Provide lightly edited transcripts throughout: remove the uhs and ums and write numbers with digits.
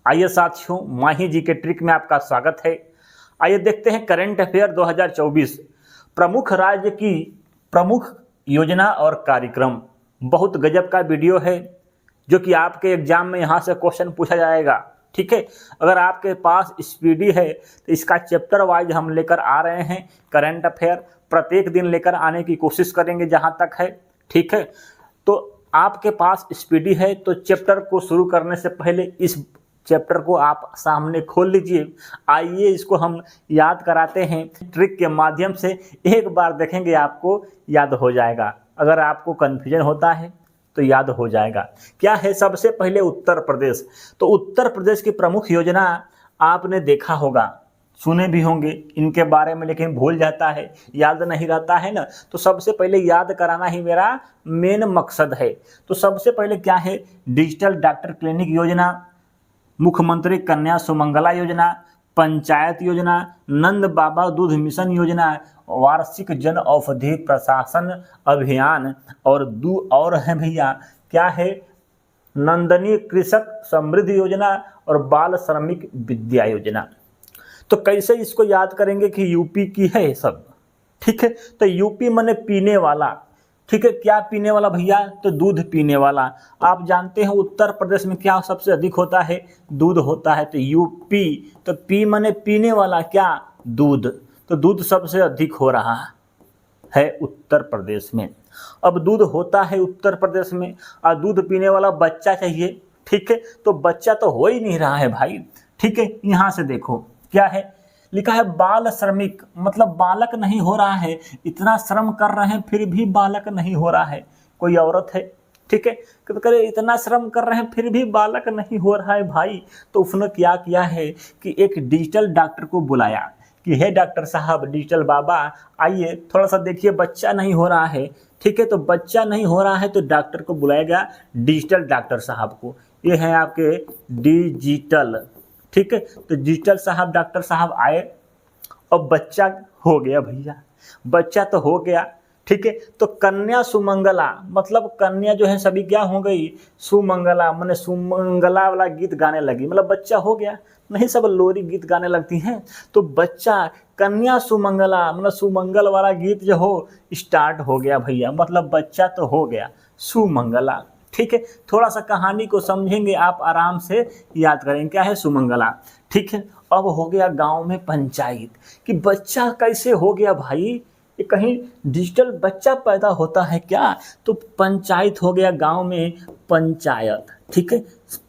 आइए साथियों, माही जी के ट्रिक में आपका स्वागत है। आइए देखते हैं करंट अफेयर 2024 प्रमुख राज्य की प्रमुख योजना और कार्यक्रम। बहुत गजब का वीडियो है जो कि आपके एग्जाम में यहाँ से क्वेश्चन पूछा जाएगा। ठीक है, अगर आपके पास स्पीडी है तो इसका चैप्टर वाइज हम लेकर आ रहे हैं। करंट अफेयर प्रत्येक दिन लेकर आने की कोशिश करेंगे जहाँ तक है। ठीक है, तो आपके पास स्पीडी है तो चैप्टर को शुरू करने से पहले इस चैप्टर को आप सामने खोल लीजिए। आइए इसको हम याद कराते हैं ट्रिक के माध्यम से। एक बार देखेंगे आपको याद हो जाएगा। अगर आपको कन्फ्यूजन होता है तो याद हो जाएगा। क्या है? सबसे पहले उत्तर प्रदेश। तो उत्तर प्रदेश की प्रमुख योजना आपने देखा होगा, सुने भी होंगे इनके बारे में, लेकिन भूल जाता है, याद नहीं रहता है ना। तो सबसे पहले याद कराना ही मेरा मेन मकसद है। तो सबसे पहले क्या है? डिजिटल डॉक्टर क्लिनिक योजना, मुख्यमंत्री कन्या सुमंगला योजना, पंचायत योजना, नंद बाबा दूध मिशन योजना, वार्षिक जन औषधि प्रशासन अभियान और है भैया क्या है? नंदनी कृषक समृद्धि योजना और बाल श्रमिक विद्या योजना। तो कैसे इसको याद करेंगे कि यूपी की है सब। ठीक है, तो यूपी माने पीने वाला। ठीक है, क्या पीने वाला भैया? तो दूध पीने वाला। आप जानते हैं उत्तर प्रदेश में क्या सबसे अधिक होता है? दूध होता है। तो यूपी, तो पी माने पीने वाला, क्या? दूध। तो दूध सबसे अधिक हो रहा है उत्तर प्रदेश में। अब दूध होता है उत्तर प्रदेश में और दूध पीने वाला बच्चा चाहिए। ठीक है, तो बच्चा तो हो ही नहीं रहा है भाई। ठीक है, यहाँ से देखो क्या है लिखा है? बाल श्रमिक, मतलब बालक नहीं हो रहा है। इतना श्रम कर रहे हैं फिर भी बालक नहीं हो रहा है। कोई औरत है, ठीक है, तो करे इतना श्रम कर रहे हैं फिर भी बालक नहीं हो रहा है भाई। तो उसने क्या किया है कि एक डिजिटल डॉक्टर को बुलाया कि हे डॉक्टर साहब, डिजिटल बाबा आइए थोड़ा सा देखिए, बच्चा नहीं हो रहा है। ठीक है, तो बच्चा नहीं हो रहा है तो डॉक्टर को बुलाया गया, डिजिटल डॉक्टर साहब को। ये है आपके डिजिटल। ठीक है, तो डिजिटल साहब, डॉक्टर साहब आए। अब बच्चा हो गया भैया, बच्चा तो हो गया। ठीक है, तो कन्या सुमंगला, मतलब कन्या जो है सभी क्या हो गई? सुमंगला, माने सुमंगला वाला गीत गाने लगी, मतलब बच्चा हो गया। नहीं, सब लोरी गीत गाने लगती हैं। तो बच्चा कन्या सुमंगला, मतलब सुमंगल वाला गीत जो हो स्टार्ट हो गया भैया, मतलब बच्चा तो हो गया सुमंगला। ठीक है, थोड़ा सा कहानी को समझेंगे आप, आराम से याद करेंगे क्या है सुमंगला। ठीक है, अब हो गया गांव में पंचायत कि बच्चा कैसे हो गया भाई? ये कहीं डिजिटल बच्चा पैदा होता है क्या? तो पंचायत हो गया गांव में पंचायत। ठीक है,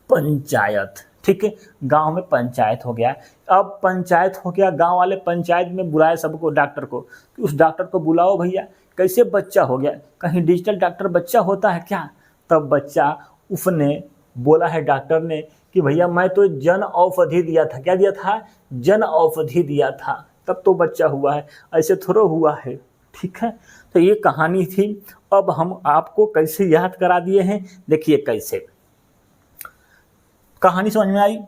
पंचायत। ठीक है, गांव में पंचायत हो गया। अब पंचायत हो गया, गांव वाले पंचायत में बुलाए सबको, डॉक्टर को, कि उस डॉक्टर को बुलाओ भैया, कैसे बच्चा हो गया? कहीं डिजिटल डॉक्टर बच्चा होता है क्या? तब बच्चा उसने बोला है डॉक्टर ने कि भैया मैं तो जन औषधि दिया था। क्या दिया था? जन औषधि दिया था, तब तो बच्चा हुआ है, ऐसे थोड़ा हुआ है। ठीक है, तो ये कहानी थी। अब हम आपको कैसे याद करा दिए हैं, देखिए कैसे। कहानी समझ में आई?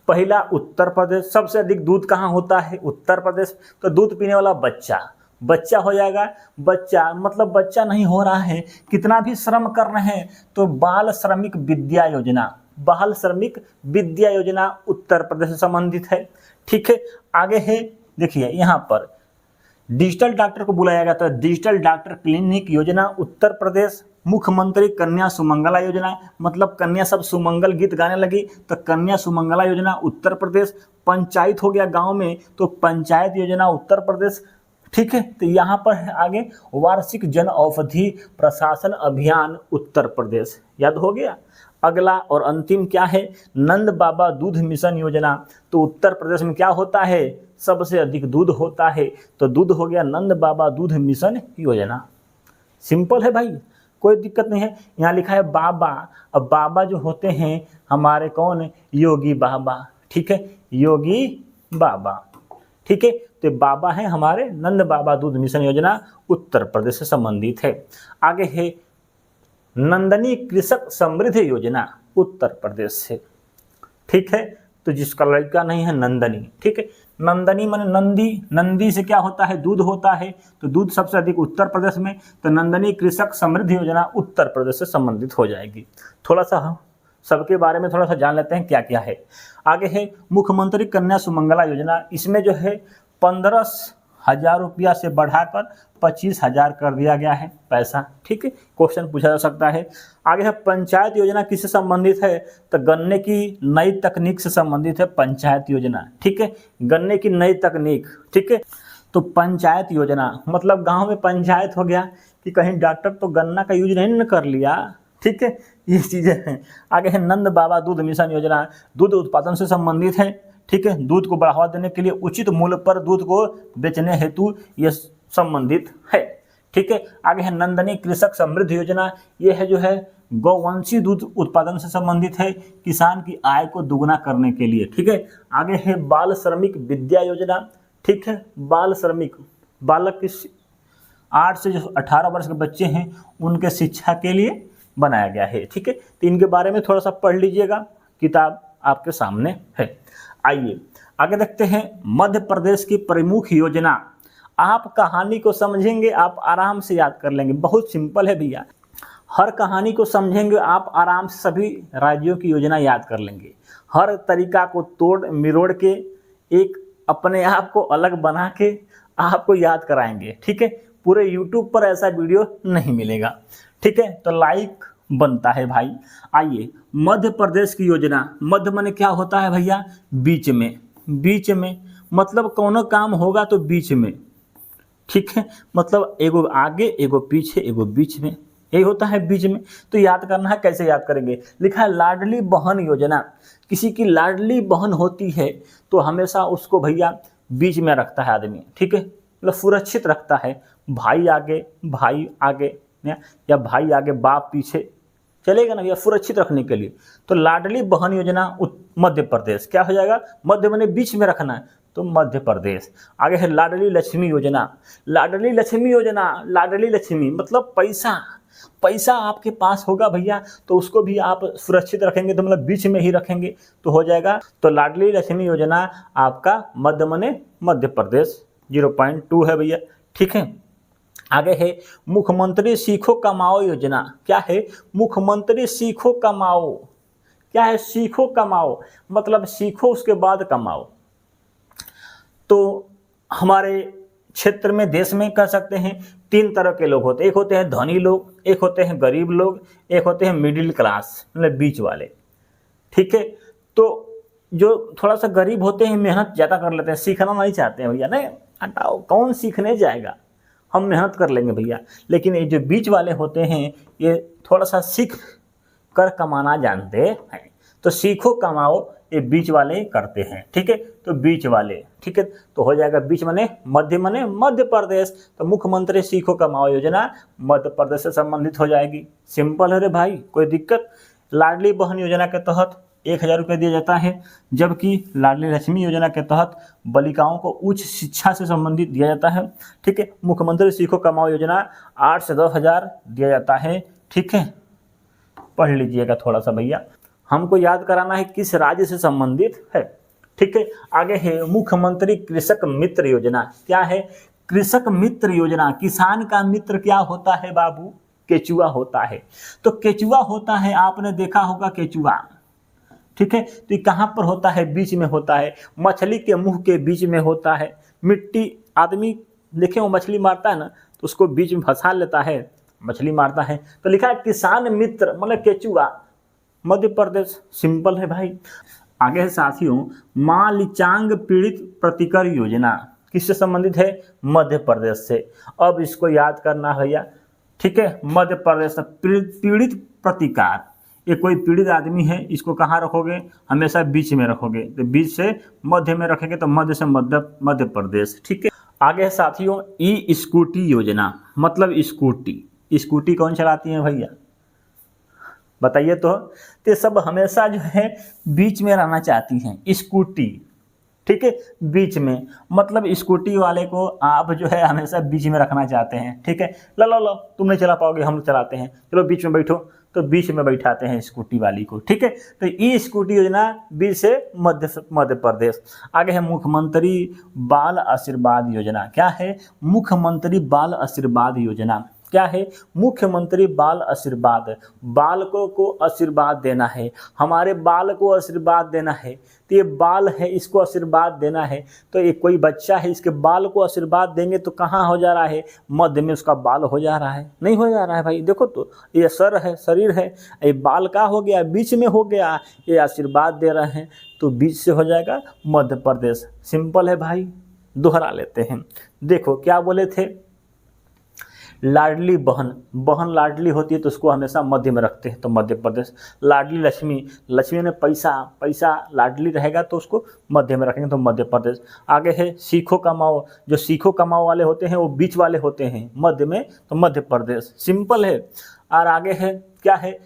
पहला, उत्तर प्रदेश सबसे अधिक दूध कहाँ होता है? उत्तर प्रदेश। तो दूध पीने वाला बच्चा, बच्चा हो जाएगा। बच्चा मतलब बच्चा नहीं हो रहा है, कितना भी श्रम कर रहे हैं। तो बाल श्रमिक विद्या योजना, बाल श्रमिक विद्या योजना उत्तर प्रदेश से संबंधित है। ठीक है, आगे है देखिए यहाँ पर डिजिटल डॉक्टर को बुलाया गया था, डिजिटल डॉक्टर क्लिनिक योजना उत्तर प्रदेश। मुख्यमंत्री कन्या सुमंगला योजना, मतलब कन्या सब सुमंगल गीत गाने लगी, तो कन्या सुमंगला योजना उत्तर प्रदेश। पंचायत हो गया गांव में, तो पंचायत योजना उत्तर प्रदेश। ठीक है, तो यहाँ पर है आगे वार्षिक जन औषधि प्रशासन अभियान उत्तर प्रदेश। याद हो गया? अगला और अंतिम क्या है? नंद बाबा दूध मिशन योजना। तो उत्तर प्रदेश में क्या होता है? सबसे अधिक दूध होता है, तो दूध हो गया नंद बाबा दूध मिशन योजना। सिंपल है भाई, कोई दिक्कत नहीं है। यहाँ लिखा है बाबा। अब बाबा जो होते हैं हमारे कौन? योगी बाबा। ठीक है, योगी बाबा। ठीक है, तो बाबा हैं हमारे, नंद बाबा दूध मिशन योजना उत्तर प्रदेश से संबंधित है। आगे है नंदनी कृषक समृद्धि योजना उत्तर प्रदेश से। ठीक है, तो जिसका लड़का नहीं है नंदनी। ठीक है, नंदनी माने नंदी, नंदी से क्या होता है? दूध होता है, तो दूध सबसे अधिक उत्तर प्रदेश में। तो नंदनी कृषक समृद्धि योजना उत्तर प्रदेश से संबंधित हो जाएगी। थोड़ा सा सबके बारे में थोड़ा सा जान लेते हैं क्या क्या है। आगे है मुख्यमंत्री कन्या सुमंगला योजना, इसमें जो है 15,000 रुपया से बढ़ाकर 25,000 कर दिया गया है पैसा, ठीक है, क्वेश्चन पूछा जा सकता है। आगे है पंचायत योजना किससे संबंधित है, तो गन्ने की नई तकनीक से संबंधित है पंचायत योजना, ठीक है, गन्ने की नई तकनीक, ठीक है। तो पंचायत योजना मतलब गांव में पंचायत हो गया कि कहीं डॉक्टर तो गन्ना का यूज नहीं न कर लिया, ठीक है, ये चीज़ें हैं। आगे है नंद बाबा दूध मिशन योजना, दूध उत्पादन से संबंधित है, ठीक है, दूध को बढ़ावा देने के लिए उचित मूल्य पर दूध को बेचने हेतु ये संबंधित है, ठीक है। आगे है नंदनी कृषक समृद्धि योजना, ये है जो है गौवंशी दूध उत्पादन से संबंधित है, किसान की आय को दुगना करने के लिए, ठीक है। आगे है बाल श्रमिक विद्या योजना, ठीक है, बाल श्रमिक बालक की 8 से जो 18 वर्ष के बच्चे हैं उनके शिक्षा के लिए बनाया गया है, ठीक है। तो इनके बारे में थोड़ा सा पढ़ लीजिएगा, किताब आपके सामने है। आइए आगे देखते हैं मध्य प्रदेश की प्रमुख योजना। आप कहानी को समझेंगे आप आराम से याद कर लेंगे, बहुत सिंपल है भैया। हर कहानी को समझेंगे आप आराम से सभी राज्यों की योजना याद कर लेंगे। हर तरीका को तोड़ मिरोड़ के एक अपने आप को अलग बना के आपको याद कराएंगे, ठीक है। पूरे YouTube पर ऐसा वीडियो नहीं मिलेगा, ठीक है, तो लाइक बनता है भाई। आइए मध्य प्रदेश की योजना, मध्य माने क्या होता है भैया, बीच में, बीच में मतलब कोनो काम होगा तो बीच में, ठीक है, मतलब एगो आगे एगो पीछे एगो बीच में, यही होता है बीच में। तो याद करना है, कैसे याद करेंगे, लिखा है लाडली बहन योजना। किसी की लाडली बहन होती है तो हमेशा उसको भैया बीच में रखता है आदमी, ठीक है, मतलब सुरक्षित रखता है, भाई आगे या भाई आगे बाप पीछे चलेगा ना भैया, सुरक्षित रखने के लिए। तो लाडली बहन योजना मध्य प्रदेश, क्या हो जाएगा, मध्य माने बीच में रखना है तो मध्य प्रदेश। आगे है लाडली लक्ष्मी योजना, लाडली लक्ष्मी योजना, लाडली लक्ष्मी मतलब पैसा आपके पास होगा भैया तो उसको भी आप सुरक्षित रखेंगे, तो मतलब बीच में ही रखेंगे तो हो जाएगा। तो लाडली लक्ष्मी योजना आपका मध्य माने मध्य प्रदेश 0.2 है भैया, ठीक है। आगे है मुख्यमंत्री सीखो कमाओ योजना, क्या है, मुख्यमंत्री सीखो कमाओ, क्या है, सीखो कमाओ मतलब सीखो उसके बाद कमाओ। तो हमारे क्षेत्र में देश में कह सकते हैं 3 तरह के लोग होते हैं, एक होते हैं धनी लोग, एक होते हैं गरीब लोग, एक होते हैं मिडिल क्लास मतलब बीच वाले, ठीक है। तो जो थोड़ा सा गरीब होते हैं मेहनत ज़्यादा कर लेते हैं, सीखना नहीं चाहते हैं भैया, नहीं हटाओ कौन सीखने जाएगा, हम मेहनत कर लेंगे भैया। लेकिन ये जो बीच वाले होते हैं ये थोड़ा सा सीख कर कमाना जानते हैं, तो सीखो कमाओ ये बीच वाले करते हैं, ठीक है। तो बीच वाले, ठीक है, तो हो जाएगा बीच माने मध्य प्रदेश। तो मुख्यमंत्री सीखो कमाओ योजना मध्य प्रदेश से संबंधित हो जाएगी, सिंपल है रे भाई, कोई दिक्कत। लाडली बहन योजना के तहत 1,000 रुपये दिया जाता है, जबकि लाडली लक्ष्मी योजना के तहत बालिकाओं को उच्च शिक्षा से संबंधित दिया जाता है, ठीक है। मुख्यमंत्री सीखो कमाओ योजना 8 से 10,000 दिया जाता है, ठीक है, पढ़ लीजिएगा थोड़ा सा भैया, हमको याद कराना है किस राज्य से संबंधित है, ठीक है। आगे है मुख्यमंत्री कृषक मित्र योजना, क्या है, कृषक मित्र योजना। किसान का मित्र क्या होता है बाबू, केचुआ होता है। तो केचुआ होता है, आपने देखा होगा केचुआ, ठीक है, तो ये कहाँ पर होता है, बीच में होता है, मछली के मुंह के बीच में होता है। मिट्टी आदमी देखे वो मछली मारता है ना तो उसको बीच में फंसा लेता है, मछली मारता है। तो लिखा है किसान मित्र मतलब केचुआ मध्य प्रदेश, सिंपल है भाई। आगे है साथियों माँ लिचांग पीड़ित प्रतिकर योजना, किससे संबंधित है, मध्य प्रदेश से। अब इसको याद करना भैया, ठीक है, मध्य प्रदेश से पीड़ित प्रतिकार, ये कोई पीड़ित आदमी है, इसको कहाँ रखोगे, हमेशा बीच में रखोगे, तो बीच से मध्य में रखेंगे तो मध्य से मध्य प्रदेश, ठीक है। आगे है साथियों ई स्कूटी योजना, मतलब स्कूटी कौन चलाती है भैया बताइए तो ये सब हमेशा जो है बीच में रहना चाहती हैं स्कूटी, ठीक है, बीच में मतलब स्कूटी वाले को आप जो है हमेशा बीच में रखना चाहते हैं, ठीक है। लो तुम नहीं चला पाओगे, हम चलाते हैं, चलो बीच में बैठो, तो बीच में बैठाते हैं स्कूटी वाली को, ठीक है। तो ई स्कूटी योजना बीच से मध्य प्रदेश। आगे है मुख्यमंत्री बाल आशीर्वाद योजना, क्या है, मुख्यमंत्री बाल आशीर्वाद योजना, क्या है, मुख्यमंत्री बाल आशीर्वाद, बालकों को आशीर्वाद देना है, हमारे बाल को आशीर्वाद देना है। तो ये बाल है, इसको आशीर्वाद देना है। तो ये कोई बच्चा है, इसके बाल को आशीर्वाद देंगे तो कहाँ हो जा रहा है, मध्य में उसका बाल हो जा रहा है, नहीं हो जा रहा है भाई। देखो तो ये सर है, शरीर है, ये बाल का हो गया, बीच में हो गया, ये आशीर्वाद दे रहे हैं तो बीच से हो जाएगा मध्य प्रदेश। सिंपल है भाई, दोहरा लेते हैं। देखो क्या बोले थे, लाडली बहन, बहन लाडली होती है तो उसको हमेशा मध्य में रखते हैं तो मध्य प्रदेश। लाडली लक्ष्मी, लक्ष्मी ने पैसा, पैसा लाडली रहेगा तो उसको मध्य में रखेंगे तो मध्य प्रदेश। आगे है सीखो कमाओ, जो सीखो कमाओ वाले होते हैं वो बीच वाले होते हैं मध्य में तो मध्य प्रदेश। सिंपल है। और आगे है क्या है,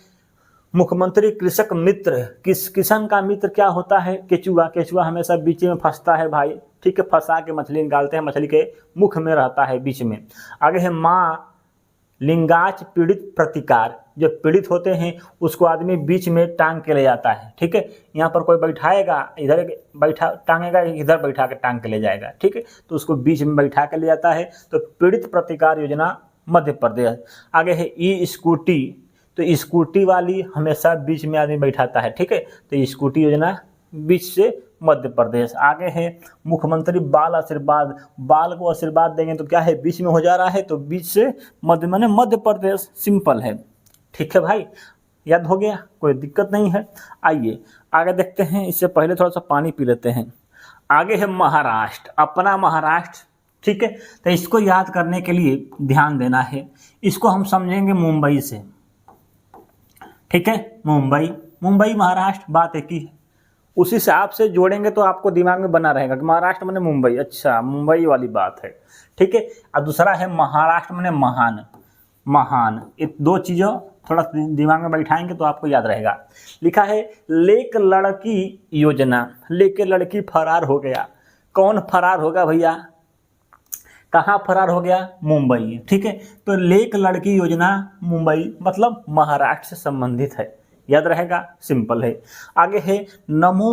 मुख्यमंत्री कृषक मित्र, किसान का मित्र क्या होता है, केचुआ, केचुआ हमेशा बीच में फंसता है भाई, ठीक है, फंसा के मछली निकालते हैं, मछली के मुख में रहता है बीच में। आगे है माँ लिंगाच पीड़ित प्रतिकार, जो पीड़ित होते हैं उसको आदमी बीच में टांग के ले जाता है, ठीक है। यहाँ पर कोई बैठाएगा, इधर बैठा टांगेगा, इधर बैठा के टांग के ले जाएगा, ठीक है, तो उसको बीच में बैठा के ले जाता है तो पीड़ित प्रतिकार योजना मध्य प्रदेश। आगे है ई स्कूटी, तो स्कूटी वाली हमेशा बीच में आदमी बैठाता है, ठीक है, तो स्कूटी योजना बीच से मध्य प्रदेश। आगे है मुख्यमंत्री बाल आशीर्वाद, बाल को आशीर्वाद देंगे तो क्या है, बीच में हो जा रहा है तो बीच से मध्य माने मध्य प्रदेश। सिंपल है, ठीक है भाई, याद हो गया, कोई दिक्कत नहीं है। आइए आगे देखते हैं, इससे पहले थोड़ा सा पानी पी लेते हैं। आगे है महाराष्ट्र, अपना महाराष्ट्र, ठीक है, तो इसको याद करने के लिए ध्यान देना है, इसको हम समझेंगे मुंबई से, ठीक है, मुंबई, मुंबई महाराष्ट्र बात एक ही है, उसी से आपसे जोड़ेंगे तो आपको दिमाग में बना रहेगा कि महाराष्ट्र माने मुंबई, अच्छा मुंबई वाली बात है, ठीक है। और दूसरा है महाराष्ट्र माने महान, महान, ये दो चीज़ों थोड़ा दिमाग में बैठाएंगे तो आपको याद रहेगा। लिखा है लेक लड़की योजना, लेके लड़की फरार हो गया, कौन फरार होगा भैया, कहाँ फरार हो गया, मुंबई, ठीक है, तो लेक लड़की योजना मुंबई मतलब महाराष्ट्र से संबंधित है, याद रहेगा, सिंपल है। आगे है नमो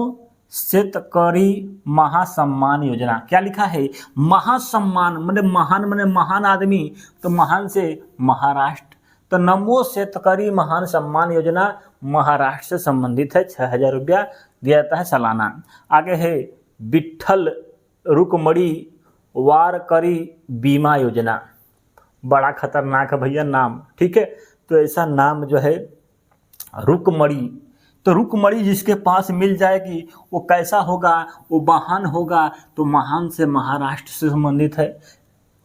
शेतकरी महासम्मान योजना, क्या लिखा है, महासम्मान माने महान, माने महान आदमी, तो महान से महाराष्ट्र, तो नमो शेतकरी महान सम्मान योजना महाराष्ट्र से संबंधित है, 6,000 रुपया दिया जाता है सालाना। आगे है विट्ठल रुकमणी वारकरी बीमा योजना, बड़ा खतरनाक है भैया नाम, ठीक है, तो ऐसा नाम जो है रुकमणी, तो रुकमणी जिसके पास मिल जाएगी वो कैसा होगा, वो महान होगा, तो महान से महाराष्ट्र से संबंधित है,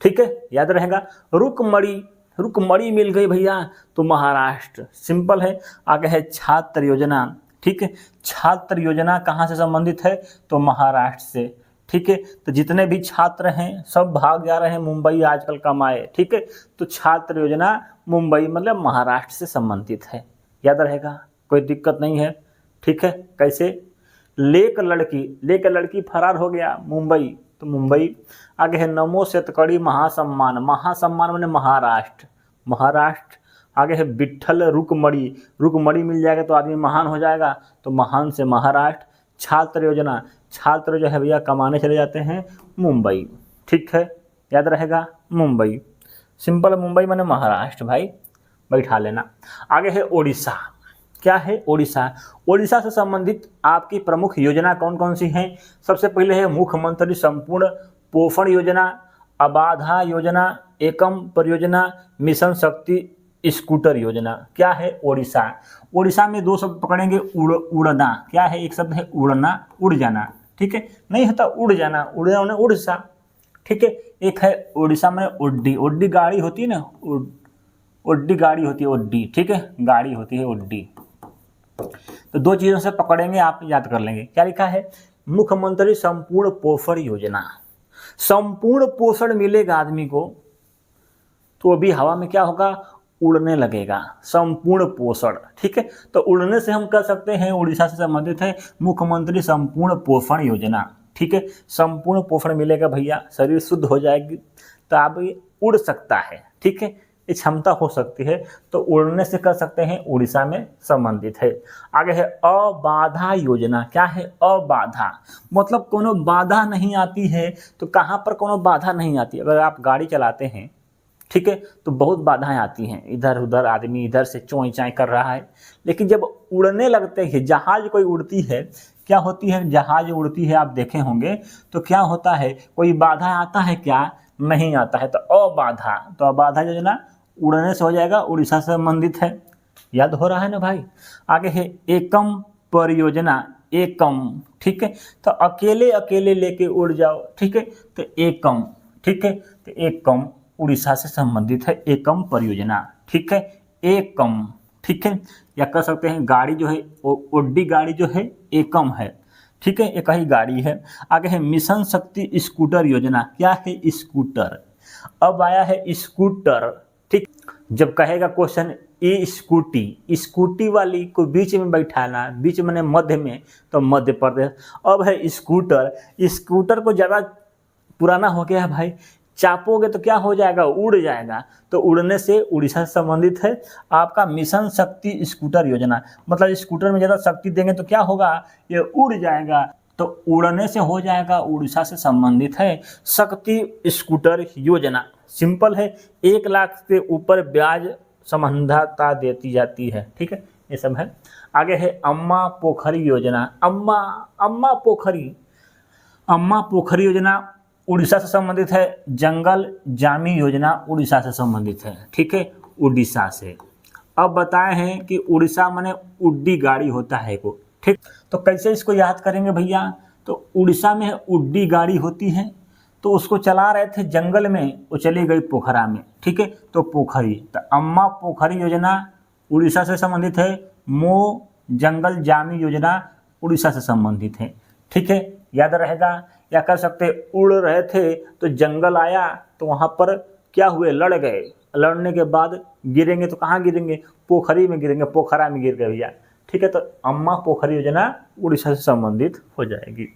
ठीक है, याद रहेगा। रुकमणी, रुकमणी मिल गई भैया तो महाराष्ट्र, सिंपल है। आगे है छात्र योजना, ठीक है, छात्र योजना कहाँ से संबंधित है, तो महाराष्ट्र से, ठीक है, तो जितने भी छात्र हैं सब भाग जा रहे हैं मुंबई आजकल कमाए, ठीक है, तो छात्र योजना मुंबई मतलब महाराष्ट्र से संबंधित है, याद रहेगा, कोई दिक्कत नहीं है, ठीक है। कैसे, लेक लड़की, लेक लड़की फरार हो गया मुंबई तो मुंबई। आगे है नमो शेतकरी महासम्मान, महासम्मान माने महाराष्ट्र, महाराष्ट्र। आगे है विट्ठल रुकमणी, रुकमणी मिल जाएगा तो आदमी महान हो जाएगा तो महान से महाराष्ट्र। छात्र योजना, छात्र जो है भैया कमाने चले जाते हैं मुंबई, ठीक है, याद रहेगा मुंबई, सिंपल, मुंबई माने महाराष्ट्र भाई, बैठा लेना। आगे है ओडिशा, क्या है ओडिशा, ओडिशा से संबंधित आपकी प्रमुख योजना कौन कौन सी हैं, सबसे पहले है मुख्यमंत्री संपूर्ण पोषण योजना, अबाधा योजना, एकम परियोजना, मिशन शक्ति स्कूटर योजना। क्या है ओडिशा, ओडिशा में दो शब्द पकड़ेंगे, उड़ना, क्या है, एक शब्द है उड़ना, उड़ जाना, ठीक है, नहीं होता उड़ जाना, उड़ना उड़ीसा, ठीक है, एक है ओडिशा में ओड्डी, ओड्डी गाड़ी होती है ना, ओड्डी गाड़ी होती है, ओड्डी, ठीक है, गाड़ी होती है ओड्डी, तो दो चीज़ों से पकड़ेंगे आप याद कर लेंगे। क्या लिखा है, मुख्यमंत्री संपूर्ण पोषण योजना, संपूर्ण पोषण मिलेगा आदमी को तो अभी हवा में क्या होगा, उड़ने लगेगा, संपूर्ण पोषण, ठीक है, तो उड़ने से हम कह सकते हैं उड़ीसा से संबंधित है मुख्यमंत्री संपूर्ण पोषण योजना, ठीक है, संपूर्ण पोषण मिलेगा भैया, शरीर शुद्ध हो जाएगी तो आप उड़ सकता है, ठीक है, ये क्षमता हो सकती है, तो उड़ने से कर सकते हैं उड़ीसा में संबंधित है। आगे है अबाधा योजना, क्या है अबाधा, मतलब कोनो बाधा नहीं आती है, तो कहाँ पर कोनो बाधा नहीं आती, अगर आप गाड़ी चलाते हैं ठीक है। तो बहुत बाधाएं आती हैं, इधर उधर आदमी इधर से चोई चाई कर रहा है, लेकिन जब उड़ने लगते हैं, जहाज कोई उड़ती है, क्या होती है, जहाज उड़ती है, आप देखे होंगे तो क्या होता है, कोई बाधा आता है क्या, नहीं आता है। तो अबाधा, तो अबाधा योजना उड़ने से हो जाएगा, उड़ीसा से संबंधित है, याद हो रहा है ना भाई। आगे है एकम परियोजना, एकम, ठीक है। तो अकेले अकेले लेके उड़ जाओ, ठीक है, तो एकम, ठीक है। तो एकम उड़ीसा से संबंधित है, एकम परियोजना, ठीक है, एकम, ठीक है। या कह सकते हैं गाड़ी जो है, ओड्डी गाड़ी जो है एकम है, ठीक है, एक ही गाड़ी है। आगे है मिशन शक्ति स्कूटर योजना, क्या है, स्कूटर। अब आया है स्कूटर, ठीक। जब कहेगा क्वेश्चन ई स्कूटी, स्कूटी वाली को बीच में बैठाना, बीच में मध्य में, तो मध्य प्रदेश। अब है स्कूटर, स्कूटर को ज़्यादा पुराना हो गया है भाई, चापोगे तो क्या हो जाएगा, उड़ जाएगा। तो उड़ने से उड़ीसा से संबंधित है आपका मिशन शक्ति स्कूटर योजना, मतलब स्कूटर में ज़्यादा शक्ति देंगे तो क्या होगा, ये उड़ जाएगा। तो उड़ने से हो जाएगा, उड़ीसा से संबंधित है शक्ति स्कूटर योजना। सिंपल है, 1 लाख से ऊपर ब्याज समानता देती जाती है, ठीक है, ये सब है। आगे है अम्मा पोखरी योजना, अम्मा पोखरी योजना उड़ीसा से संबंधित है। जंगल जामी योजना उड़ीसा से संबंधित है, ठीक है, उड़ीसा से। अब बताए हैं कि उड़ीसा माने उड्डी गाड़ी होता है को, ठीक। तो कैसे इसको याद करेंगे भैया, तो उड़ीसा में उड्डी गाड़ी होती है, तो उसको चला रहे थे जंगल में, वो चली गई पोखरा में, ठीक है, तो पोखरी। तो अम्मा पोखरी योजना उड़ीसा से संबंधित है। मो जंगल जामी योजना उड़ीसा से संबंधित है, ठीक है, याद रहेगा। या कर सकते उड़ रहे थे तो जंगल आया, तो वहाँ पर क्या हुए, लड़ गए, लड़ने के बाद गिरेंगे तो कहाँ गिरेंगे, पोखरी में गिरेंगे, पोखरा में गिर गए भैया, ठीक है। तो अम्मा पोखरी योजना उड़ीसा से संबंधित हो जाएगी।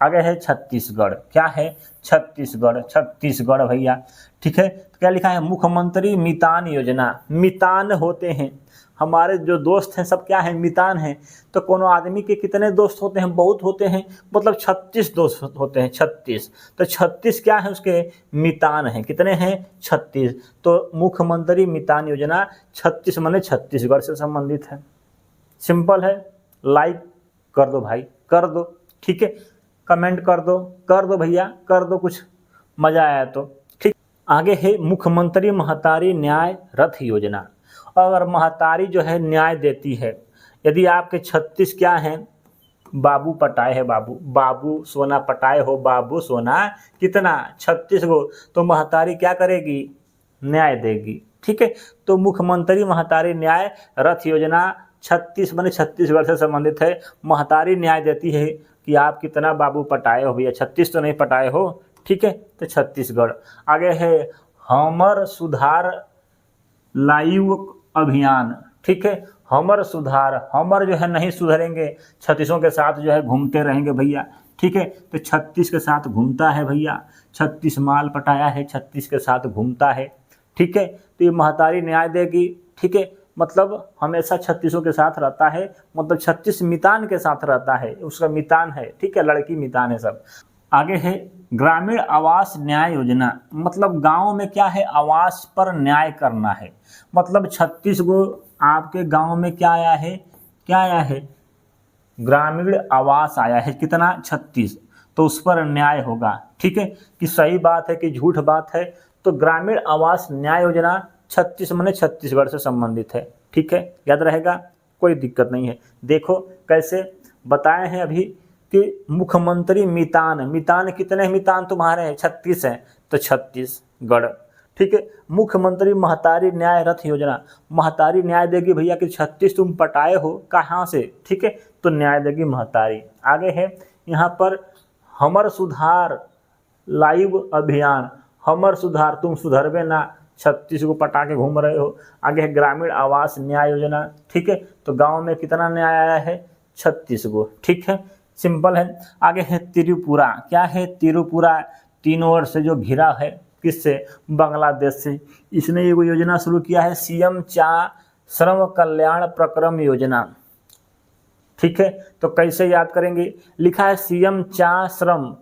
आगे है छत्तीसगढ़, क्या है, छत्तीसगढ़ भैया, ठीक है। तो क्या लिखा है, मुख्यमंत्री मितान योजना, मितान होते हैं हमारे जो दोस्त हैं सब क्या है, मितान हैं। तो कोनो आदमी के कितने दोस्त होते हैं, बहुत होते हैं, मतलब 36 दोस्त होते हैं, 36। तो 36 क्या है, उसके मितान हैं, कितने हैं, 36। तो मुख्यमंत्री मितान योजना 36 माने छत्तीसगढ़ से संबंधित है। सिंपल है, लाइक कर दो भाई, कर दो, ठीक है, कमेंट कर दो भैया, कर दो, कुछ मज़ा आया तो, ठीक। आगे है मुख्यमंत्री महतारी न्याय रथ योजना। अगर महतारी जो है न्याय देती है, यदि आपके 36 क्या हैं, बाबू पटाए है, बाबू सोना पटाए हो, बाबू सोना कितना, 36 गो, तो महतारी क्या करेगी, न्याय देगी, ठीक है। तो मुख्यमंत्री महतारी न्याय रथ योजना 36 माने छत्तीसगढ़ से संबंधित है। महतारी न्याय देती है कि आप कितना बाबू पटाए हो भैया, 36 तो नहीं पटाए हो, ठीक है, तो छत्तीसगढ़। आगे है हमर सुधार लाइव अभियान, ठीक है, हमर सुधार, हमर जो है नहीं सुधरेंगे, 36 के साथ जो है घूमते रहेंगे भैया, ठीक है। तो 36 के साथ घूमता है भैया, 36 माल पटाया है, 36 के साथ घूमता है, ठीक है। तो ये महतारी न्याय देगी, ठीक है, मतलब हमेशा 36 के साथ रहता है, मतलब 36 मितान के साथ रहता है, उसका मितान है, ठीक है, लड़की मितान है सब। आगे है ग्रामीण आवास न्याय योजना, मतलब गांव में क्या है, आवास पर न्याय करना है। मतलब 36 गो आपके गांव में क्या आया है, ग्रामीण आवास आया है, कितना, 36, तो उस पर न्याय होगा, ठीक है, कि सही बात है कि झूठ बात है। तो ग्रामीण आवास न्याय योजना 36 माने छत्तीसगढ़ से संबंधित है, ठीक है, याद रहेगा, कोई दिक्कत नहीं है। देखो कैसे बताए हैं अभी कि मुख्यमंत्री मितान कितने मितान तुम्हारे हैं, 36 हैं, तो छत्तीसगढ़, ठीक है। मुख्यमंत्री महतारी न्याय रथ योजना, महतारी न्याय देगी भैया कि 36 तुम पटाए हो, कहाँ से, ठीक है, तो न्याय देगी महतारी। आगे है यहाँ पर हमर सुधार लाइव अभियान, हमर सुधार, तुम सुधरबे ना, 36 को पटा के घूम रहे हो। आगे है ग्रामीण आवास न्याय योजना, ठीक है, तो गांव में कितना न्याय आया है, 36 को, ठीक है, सिंपल है। आगे है त्रिपुरा, क्या है, त्रिपुरा 3 ओर से जो घिरा है, किससे, बांग्लादेश से। इसने ये योजना शुरू किया है, सीएम चा श्रम कल्याण प्रक्रम योजना, ठीक है। तो कैसे याद करेंगे, लिखा है सीएम चा श्रम,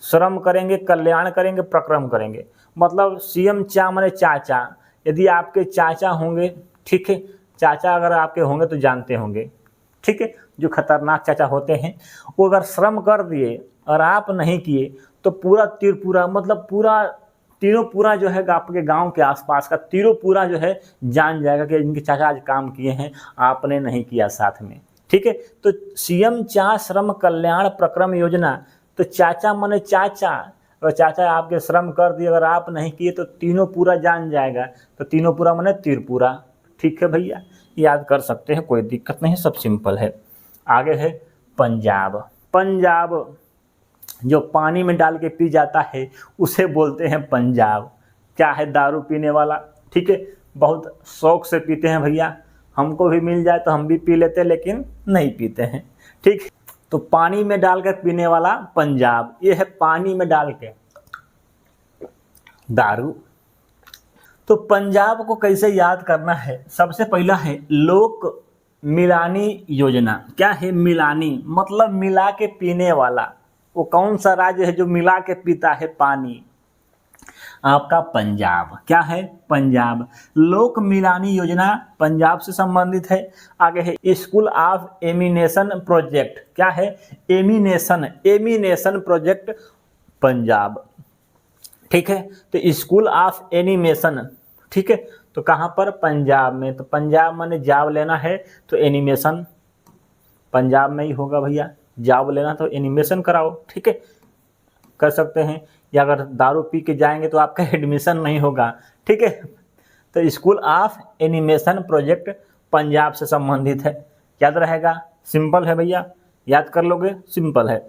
श्रम करेंगे, कल्याण करेंगे, प्रक्रम करेंगे। मतलब सीएम चा माने चाचा, यदि आपके चाचा होंगे, ठीक है, चाचा अगर आपके होंगे तो जानते होंगे, ठीक है, जो खतरनाक चाचा होते हैं, वो अगर श्रम कर दिए और आप नहीं किए तो पूरा तिरपुरा, मतलब पूरा तीनों पूरा जो है आपके गांव के आसपास का तीनों पूरा जो है जान जाएगा कि इनके चाचा आज काम किए हैं, आपने नहीं किया साथ में, ठीक है। तो सीएम चा श्रम कल्याण प्रक्रम योजना, तो चाचा माने चाचा, अगर चाचा आपके श्रम कर दिए अगर आप नहीं किए तो तीनों पूरा जान जाएगा, तो तीनों पूरा माने त्रिपुरा, ठीक है भैया, याद कर सकते हैं, कोई दिक्कत नहीं, सब सिंपल है। आगे है पंजाब। पंजाब जो पानी में डाल के पी जाता है उसे बोलते हैं पंजाब। क्या है? दारू पीने वाला, ठीक है, बहुत शौक से पीते हैं भैया, हमको भी मिल जाए तो हम भी पी लेते लेकिन नहीं पीते हैं, ठीक। तो पानी में डाल कर पीने वाला पंजाब, ये है पानी में डाल के दारू। तो पंजाब को कैसे याद करना है? सबसे पहला है लोक मिलानी योजना। क्या है? मिलानी, मतलब मिला के पीने वाला। वो कौन सा राज्य है जो मिला के पीता है पानी? आपका पंजाब। क्या है? पंजाब। लोक मिलानी योजना पंजाब से संबंधित है। आगे है स्कूल ऑफ एमिनेशन प्रोजेक्ट। क्या है? एमिनेशन प्रोजेक्ट पंजाब, ठीक है। तो स्कूल ऑफ एनिमेशन, ठीक है, तो कहाँ पर? पंजाब में। तो पंजाब माने जॉब लेना है तो एनिमेशन पंजाब में ही होगा भैया, जॉब लेना तो एनिमेशन कराओ, ठीक है, कर सकते हैं। या अगर दारू पी के जाएंगे तो आपका एडमिशन नहीं होगा, ठीक है। तो school of animation project Punjab से संबंधित है, याद रहेगा, सिंपल है भैया, याद कर लोगे, सिंपल है।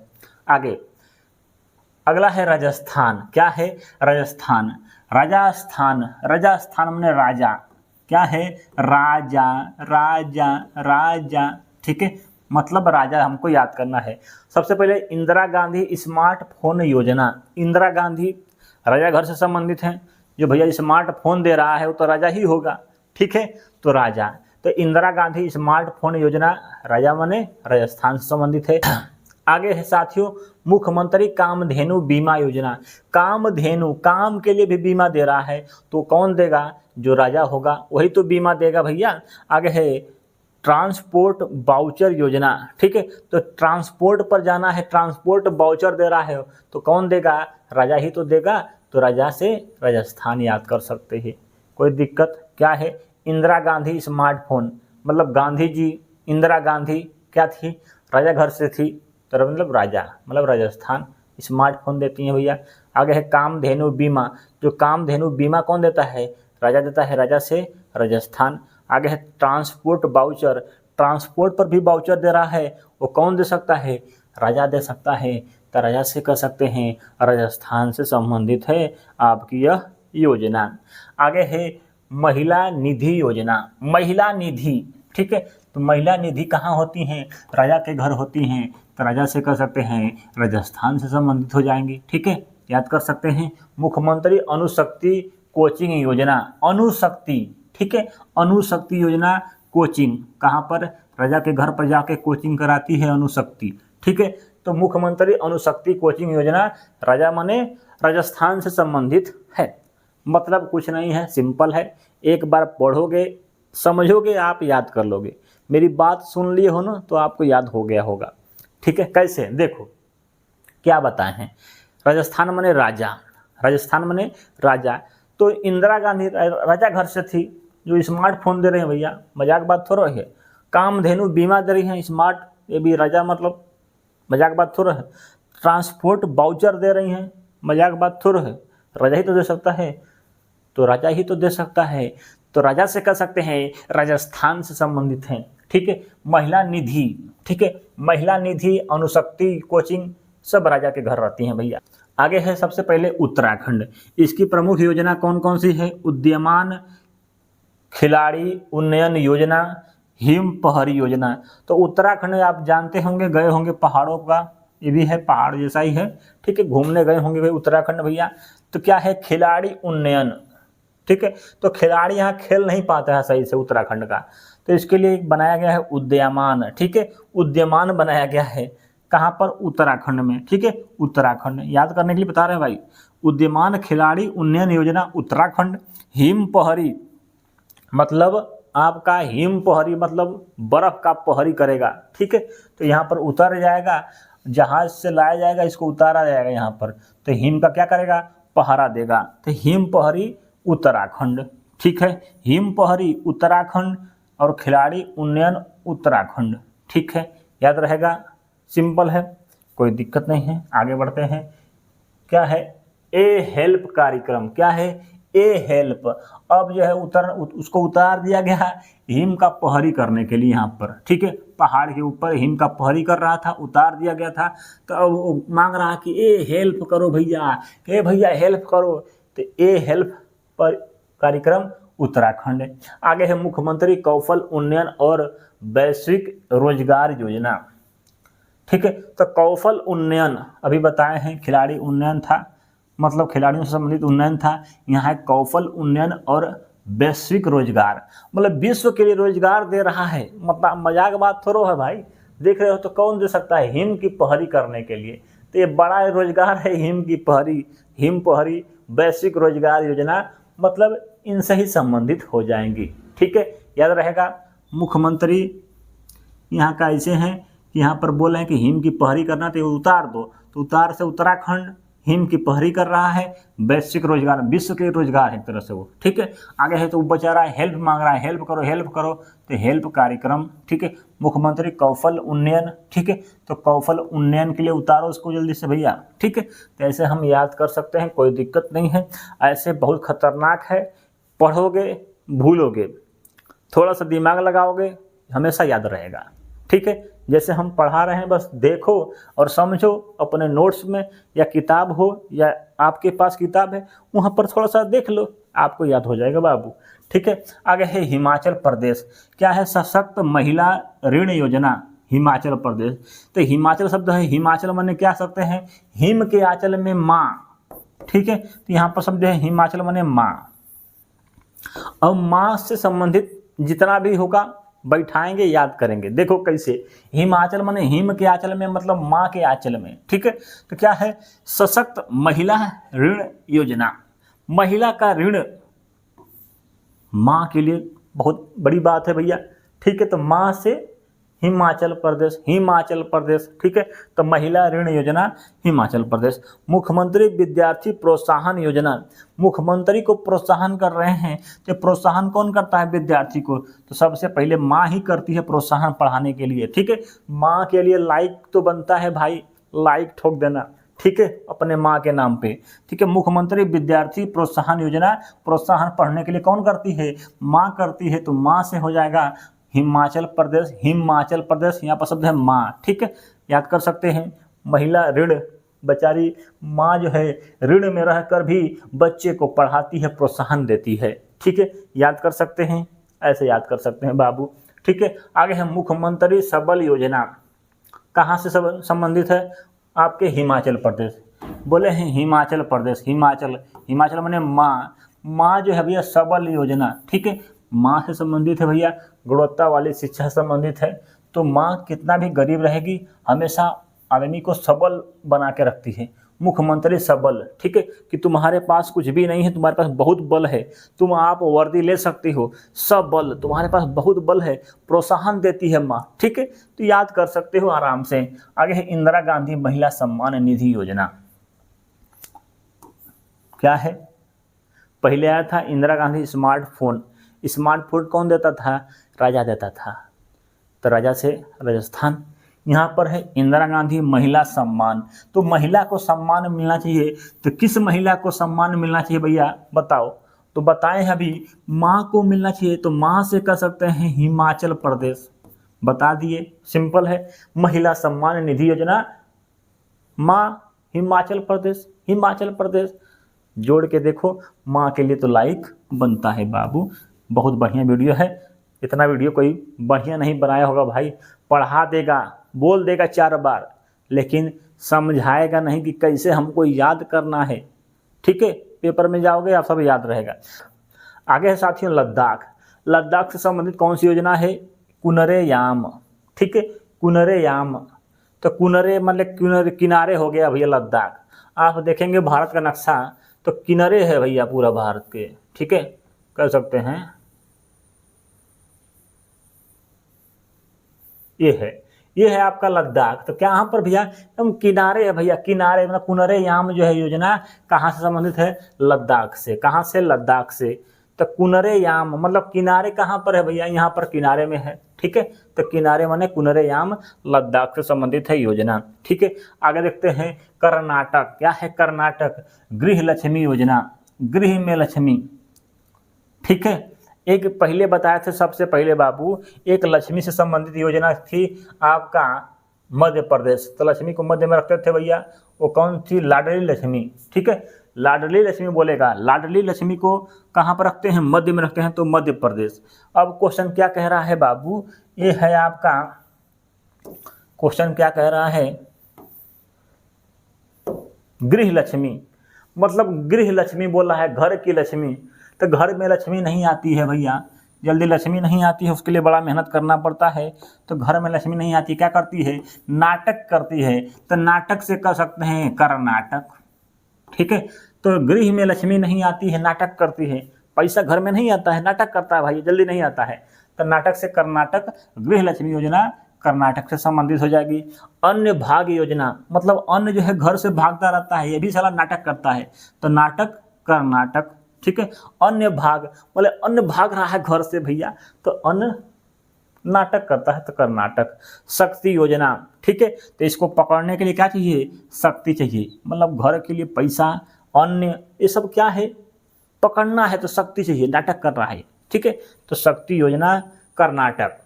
आगे अगला है राजस्थान। क्या है? राजस्थान। राजस्थान माने राजा। क्या है? राजा, राजा, राजा, ठीक है, मतलब राजा हमको याद करना है। सबसे पहले इंदिरा गांधी स्मार्टफोन योजना। इंदिरा गांधी राजा घर से संबंधित हैं, जो भैया स्मार्टफोन दे रहा है वो तो राजा ही होगा, ठीक है, तो राजा। तो इंदिरा गांधी स्मार्टफोन योजना राजा माने राजस्थान से संबंधित है। आगे है साथियों मुख्यमंत्री कामधेनु बीमा योजना। कामधेनु, काम के लिए भी बीमा दे रहा है, तो कौन देगा? जो राजा होगा वही तो बीमा देगा भैया। आगे है ट्रांसपोर्ट बाउचर योजना, ठीक है, तो ट्रांसपोर्ट पर जाना है, ट्रांसपोर्ट बाउचर दे रहा है तो कौन देगा? राजा ही तो देगा, तो राजा से राजस्थान याद कर सकते हैं, कोई दिक्कत? क्या है? इंदिरा गांधी स्मार्टफोन, मतलब गांधी जी, इंदिरा गांधी क्या थी? राजा घर से थी, तो मतलब राजा, मतलब राजस्थान स्मार्टफोन देती हैं भैया। आगे है कामधेनु बीमा। जो कामधेनु बीमा कौन देता है? राजा देता है, राजा से राजस्थान। आगे है ट्रांसपोर्ट बाउचर। ट्रांसपोर्ट पर भी बाउचर दे रहा है, वो कौन दे सकता है? राजा दे सकता है, तो राजा से कर सकते हैं, राजस्थान से संबंधित है आपकी यह योजना। आगे है महिला निधि योजना। महिला निधि, ठीक है, तो महिला निधि कहाँ होती हैं? राजा के घर होती हैं, तो राजा से कर सकते हैं, राजस्थान से संबंधित हो जाएंगी, ठीक है, याद कर सकते हैं। मुख्यमंत्री अणुशक्ति कोचिंग योजना। अणुशक्ति, ठीक है, अणुशक्ति योजना कोचिंग कहाँ पर? राजा के घर पर जाके कोचिंग कराती है अणुशक्ति, ठीक है। तो मुख्यमंत्री अणुशक्ति कोचिंग योजना राजा माने राजस्थान से संबंधित है। मतलब कुछ नहीं है, सिंपल है, एक बार पढ़ोगे, समझोगे, आप याद कर लोगे। मेरी बात सुन लिए हो ना तो आपको याद हो गया होगा, ठीक है। कैसे? देखो क्या बताए हैं, राजस्थान माने राजा, राजस्थान माने राजा। तो इंदिरा गांधी राजा घर से थी, जो स्मार्टफोन दे रहे हैं भैया, मजाक बात थोड़ा है। कामधेनु बीमा दे रही हैं स्मार्ट, ये भी राजा, मतलब मजाक बात थोड़ा है। ट्रांसपोर्ट बाउचर दे रही हैं, मजाक बात थोड़ा है, राजा ही तो दे सकता है, तो राजा ही तो दे सकता है, तो राजा से कह सकते हैं राजस्थान से संबंधित हैं, ठीक है। महिला निधि, ठीक है, महिला निधि अणुशक्ति कोचिंग सब राजा के घर रहती हैं भैया। आगे है सबसे पहले उत्तराखंड। इसकी प्रमुख योजना कौन कौन सी है? उद्यमान खिलाड़ी उन्नयन योजना, हिम पहरी योजना। तो उत्तराखंड आप जानते होंगे, गए होंगे, पहाड़ों का ये भी है, पहाड़ जैसा ही है, ठीक है, घूमने गए होंगे भाई उत्तराखंड भैया। तो क्या है? खिलाड़ी उन्नयन, ठीक है, तो खिलाड़ी यहाँ खेल नहीं पाते हैं सही से उत्तराखंड का, तो इसके लिए बनाया गया है उद्यमान, ठीक है, उद्यमान बनाया गया है। कहाँ पर? उत्तराखंड में। ठीक है, उत्तराखंड याद करने के लिए बता रहे हैं भाई। उद्यमान खिलाड़ी उन्नयन योजना उत्तराखंड। हिम पहरी मतलब आपका हिम पहरी मतलब बर्फ का पहरी करेगा। ठीक है, तो यहाँ पर उतर जाएगा, जहाज से लाया जाएगा, इसको उतारा जाएगा यहाँ पर, तो हिम का क्या करेगा? पहरा देगा। तो हिम पहरी उत्तराखंड। ठीक है, हिम पहरी उत्तराखंड और खिलाड़ी उन्नयन उत्तराखंड। ठीक है, याद रहेगा, सिंपल है, कोई दिक्कत नहीं है। आगे बढ़ते हैं। क्या है? ए हेल्प कार्यक्रम। क्या है? ए हेल्प। अब जो है उसको उतार दिया गया हिम का पहरी करने के लिए यहाँ पर। ठीक है, पहाड़ के ऊपर हिम का पहरी कर रहा था, उतार दिया गया था, तो अब वो मांग रहा कि ए हेल्प करो भैया, ए भैया हेल्प करो। तो ए हेल्प पर कार्यक्रम उत्तराखंड है। आगे है मुख्यमंत्री कौशल उन्नयन और वैश्विक रोजगार योजना। ठीक है, तो कौशल उन्नयन अभी बताए हैं, खिलाड़ी उन्नयन था, मतलब खिलाड़ियों से संबंधित उन्नयन था। यहाँ है कौशल उन्नयन और वैश्विक रोजगार, मतलब विश्व के लिए रोजगार दे रहा है। मतलब मजाक बात थोड़ा है भाई, देख रहे हो तो कौन दे सकता है हिम की पहरी करने के लिए? तो ये बड़ा रोजगार है हिम की पहरी, हिम पहरी वैश्विक रोजगार योजना, मतलब इनसे ही संबंधित हो जाएंगी। ठीक है, याद रहेगा। मुख्यमंत्री यहाँ का ऐसे हैं कि यहाँ पर बोल रहे हैं कि हिम की पहरी करना, तो उतार दो, तो उतार से उत्तराखंड हिम की पहरी कर रहा है। वैश्विक रोजगार, विश्व के रोजगार है एक तरह से वो। ठीक है, आगे है तो वो बचा रहा है, हेल्प मांग रहा है, हेल्प करो हेल्प करो, तो हेल्प कार्यक्रम। ठीक है, मुख्यमंत्री कौशल उन्नयन। ठीक है, तो कौशल उन्नयन के लिए उतारो उसको जल्दी से भैया। ठीक है, तो ऐसे हम याद कर सकते हैं, कोई दिक्कत नहीं है। ऐसे बहुत खतरनाक है, पढ़ोगे भूलोगे, थोड़ा सा दिमाग लगाओगे हमेशा याद रहेगा। ठीक है, जैसे हम पढ़ा रहे हैं बस देखो और समझो, अपने नोट्स में या किताब हो या आपके पास किताब है वहाँ पर थोड़ा सा देख लो, आपको याद हो जाएगा बाबू। ठीक है, आगे है हिमाचल प्रदेश। क्या है? सशक्त महिला ऋण योजना हिमाचल प्रदेश। तो हिमाचल शब्द है, हिमाचल माने क्या सकते हैं? हिम के आंचल में माँ। ठीक है, तो यहाँ पर शब्द है हिमाचल माने माँ। अब माँ से संबंधित जितना भी होगा बैठाएंगे, याद करेंगे। देखो कैसे, हिमाचल माने हिम के आंचल में, मतलब माँ के आंचल में। ठीक है, तो क्या है? सशक्त महिला ऋण योजना। महिला का ऋण माँ के लिए बहुत बड़ी बात है भैया। ठीक है, तो माँ से हिमाचल प्रदेश, हिमाचल प्रदेश। ठीक है, तो महिला ऋण योजना हिमाचल प्रदेश। मुख्यमंत्री विद्यार्थी प्रोत्साहन योजना, मुख्यमंत्री को प्रोत्साहन कर रहे हैं। तो प्रोत्साहन कौन करता है? विद्यार्थी को। तो सबसे पहले माँ ही करती है प्रोत्साहन पढ़ाने के लिए। ठीक है, माँ के लिए लाइक तो बनता है भाई, लाइक ठोक देना। ठीक है, अपने माँ के नाम पे। ठीक है, मुख्यमंत्री विद्यार्थी प्रोत्साहन योजना, प्रोत्साहन पढ़ने के लिए कौन करती है? माँ करती है, तो माँ से हो जाएगा हिमाचल प्रदेश, हिमाचल प्रदेश। यहाँ पर शब्द है माँ। ठीक है, याद कर सकते हैं। महिला ऋण, बेचारी माँ जो है ऋण में रहकर भी बच्चे को पढ़ाती है, प्रोत्साहन देती है। ठीक है, याद कर सकते हैं, ऐसे याद कर सकते हैं बाबू। ठीक है, आगे है मुख्यमंत्री सबल योजना। कहाँ से संबंधित है? आपके हिमाचल प्रदेश। बोले हैं हिमाचल प्रदेश, हिमाचल, हिमाचल माने माँ। माँ जो है भैया सबल योजना। ठीक है, माँ से संबंधित है भैया, गुणवत्ता वाली शिक्षा से संबंधित है। तो माँ कितना भी गरीब रहेगी हमेशा आदमी को सबल बना के रखती है। मुख्यमंत्री सबल। ठीक है, कि तुम्हारे पास कुछ भी नहीं है, तुम्हारे पास बहुत बल है, तुम आप वर्दी ले सकती हो, सबल, तुम्हारे पास बहुत बल है, प्रोत्साहन देती है माँ। ठीक है, तो याद कर सकते हो आराम से। आगे है इंदिरा गांधी महिला सम्मान निधि योजना। क्या है? पहले आया था इंदिरा गांधी स्मार्टफोन। स्मार्टफोन कौन देता था? राजा देता था, तो राजा से राजस्थान। यहाँ पर है इंदिरा गांधी महिला सम्मान। तो महिला को सम्मान मिलना चाहिए, तो किस महिला को सम्मान मिलना चाहिए भैया बताओ? तो बताएं अभी, माँ को मिलना चाहिए, तो माँ से कह सकते हैं हिमाचल प्रदेश। बता दिए, सिंपल है। महिला सम्मान निधि योजना, माँ हिमाचल प्रदेश, हिमाचल प्रदेश। जोड़ के देखो, माँ के लिए तो लाइक बनता है बाबू। बहुत बढ़िया वीडियो है। इतना वीडियो कोई बढ़िया नहीं बनाया होगा भाई। पढ़ा देगा, बोल देगा 4 बार, लेकिन समझाएगा नहीं कि कैसे हमको याद करना है। ठीक है, पेपर में जाओगे आप सब याद रहेगा। आगे है साथियों लद्दाख। लद्दाख से संबंधित कौन सी योजना है? कुनरेयाम। ठीक है, कुनरेयाम। तो कुनरे मतलब किनारे हो गया भैया लद्दाख। आप देखेंगे भारत का नक्शा तो किनारे है भैया पूरा भारत के, ठीक है, कह सकते हैं ये है आपका लद्दाख। तो क्या यहाँ पर भैया एकदम किनारे है भैया, किनारे मतलब कुनरे याम जो है योजना कहाँ से संबंधित है, लद्दाख से। कहाँ से, लद्दाख से। तो कुनरे याम मतलब किनारे कहाँ पर है भैया, यहाँ पर किनारे में है, ठीक है। तो किनारे माने कुनरे याम लद्दाख से संबंधित है योजना, ठीक है। आगे देखते हैं कर्नाटक। क्या है कर्नाटक, गृह लक्ष्मी योजना, गृह में लक्ष्मी, ठीक है। एक पहले बताए थे सबसे पहले बाबू, एक लक्ष्मी से संबंधित योजना थी आपका मध्य प्रदेश। तो लक्ष्मी को मध्य में रखते थे भैया, वो कौन थी, लाडली लक्ष्मी, ठीक है। लाडली लक्ष्मी बोलेगा, लाडली लक्ष्मी को कहाँ पर रखते हैं, मध्य में रखते हैं, तो मध्य प्रदेश। अब क्वेश्चन क्या कह रहा है बाबू, ये है आपका क्वेश्चन क्या कह रहा है, गृह लक्ष्मी मतलब गृह लक्ष्मी बोला है, घर की लक्ष्मी। तो घर में लक्ष्मी नहीं आती है भैया, जल्दी लक्ष्मी नहीं आती है, उसके लिए बड़ा मेहनत करना पड़ता है। तो घर में लक्ष्मी नहीं आती, क्या करती है, नाटक करती है। तो नाटक से कह सकते हैं कर्नाटक, ठीक है। तो गृह में लक्ष्मी नहीं आती है, नाटक करती है, पैसा घर में नहीं आता है, नाटक करता है भाई, जल्दी नहीं आता है। तो नाटक से कर्नाटक, गृह लक्ष्मी योजना कर्नाटक से संबंधित हो जाएगी। अन्य भाग योजना मतलब अन्न जो है घर से भागता रहता है, ये भी साला नाटक करता है। तो नाटक कर्नाटक, ठीक है। अन्य भाग मतलब अन्न भाग रहा है घर से भैया, तो अन्न नाटक करता है, तो कर्नाटक। शक्ति योजना, ठीक है। तो इसको पकड़ने के लिए क्या चाहिए, शक्ति चाहिए, मतलब घर के लिए पैसा, अन्य, ये सब क्या है, पकड़ना है तो शक्ति चाहिए, नाटक कर रहा है, ठीक है। तो शक्ति योजना कर्नाटक।